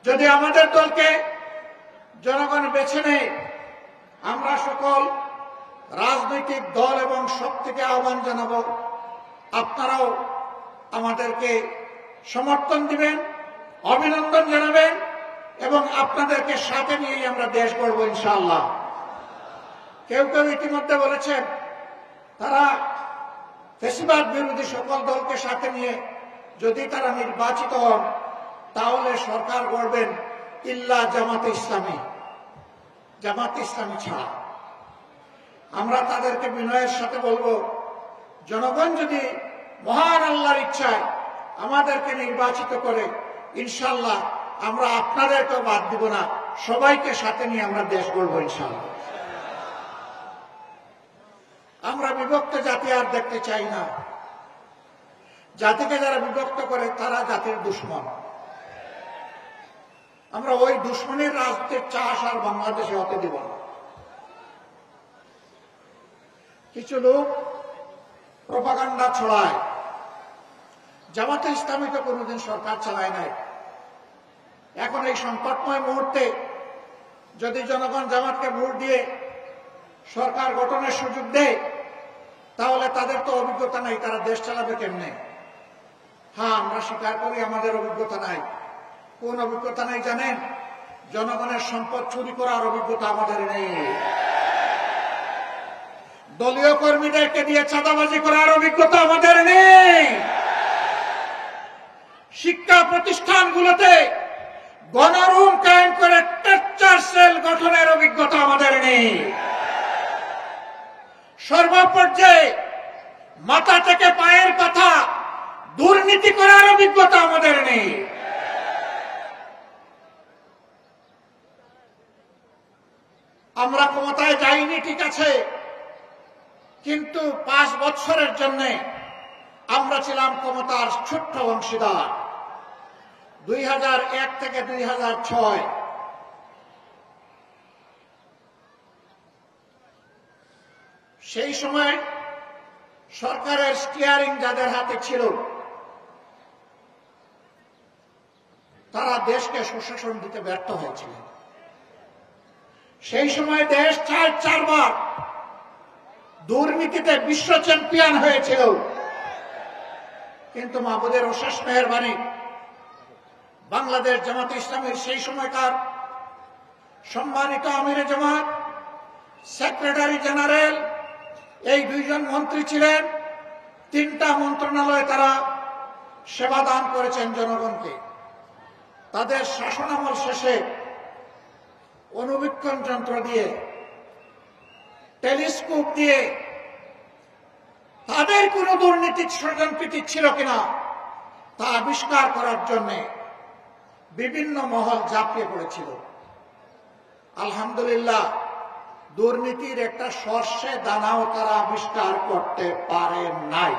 যদি আমাদের দলকে জনগণ বেছে নেয়, আমরা সকল রাজনৈতিক দল এবং সব থেকে আহ্বান জানাবো, আপনারাও আমাদেরকে সমর্থন দিবেন, অভিনন্দন জানাবেন এবং আপনাদেরকে সাথে নিয়েই আমরা দেশ গড়ব ইনশাআল্লাহ। কেউ কেউ ইতিমধ্যে বলেছেন তারা ফ্যাসিবাদ বিরোধী সকল দলকে সাথে নিয়ে যদি তারা নির্বাচিত হন তাহলে সরকার গড়বেন ইল্লা জামাতে ইসলামী, জামাতে ইসলামী ছাড়া। আমরা তাদেরকে বিনয়ের সাথে বলবো, জনগণ যদি মহান আল্লাহর ইচ্ছায় আমাদেরকে নির্বাচিত করে ইনশাআল্লাহ আমরা আপনাদেরকেও বাদ দিব না, সবাইকে সাথে নিয়ে আমরা দেশ গড়ব ইনশাআল্লাহ। আমরা বিভক্ত জাতি আর দেখতে চাই না। জাতিকে যারা বিভক্ত করে তারা জাতির দুশ্মন। আমরা ওই দুশ্মনের রাজনীতির চাষ আর বাংলাদেশে হতে দিব না। কিছু লোক প্রপাগান্ডা ছড়ায়, জামাতে ইসলামী তো কোনোদিন সরকার চালায় নাই। এখন এই সংকটময় মুহূর্তে যদি জনগণ জামাতকে ভোট দিয়ে সরকার গঠনের সুযোগ দেয় তাহলে তাদের তো অভিজ্ঞতা নাই, তারা দেশ চালাবে কেমনে? হ্যাঁ, আমরা স্বীকার করি আমাদের অভিজ্ঞতা নাই। কোন অভিজ্ঞতা নেই জানেন? জনগণের সম্পদ চুরি করার অভিজ্ঞতা আমাদের নেই। দলীয় কর্মীদেরকে দিয়ে চাঁদাবাজি করার অভিজ্ঞতা আমাদের নেই। শিক্ষা প্রতিষ্ঠানগুলোতে গণরুম কায়েম করে টর্চার সেল গঠনের অভিজ্ঞতা আমাদের নেই। সর্বপর্যায়ে মাথা থেকে পায়ের কথা দুর্নীতি করার অভিজ্ঞতা আমাদের নেই। আমরা ক্ষমতায় যাইনি ঠিক আছে, কিন্তু 5 বছরের জন্য আমরা ছিলাম ক্ষমতার ছোট্ট অংশীদার। 2001 থেকে 2006 সেই সময় সরকারের স্টিয়ারিং যাদের হাতে ছিল তারা দেশকে সুশাসন দিতে ব্যর্থ হয়েছিল। সেই সময় দেশ 4বার দুর্নীতিতে বিশ্ব চ্যাম্পিয়ন হয়েছিল, কিন্তু মাহবুদের অশেষ মেহেরবানি বাংলাদেশ জামাতে ইসলামের সেই সময়কার সম্মানিত আমিরে জামাত, সেক্রেটারি জেনারেল, এই 2 জন মন্ত্রী ছিলেন। 3টা মন্ত্রণালয়ে তারা সেবা দান করেছেন জনগণকে। তাদের শাসনামল শেষে অনুবীক্ষণ যন্ত্র দিয়ে, টেলিস্কোপ দিয়ে তাদের কোন দুর্নীতি স্বজনপ্রীতি ছিল কিনা তা আবিষ্কার করার জন্য বিভিন্ন মহল ঝাঁপিয়ে পড়েছিল। আলহামদুলিল্লাহ, দুর্নীতির একটা সর্ষে দানাও তারা আবিষ্কার করতে পারে নাই।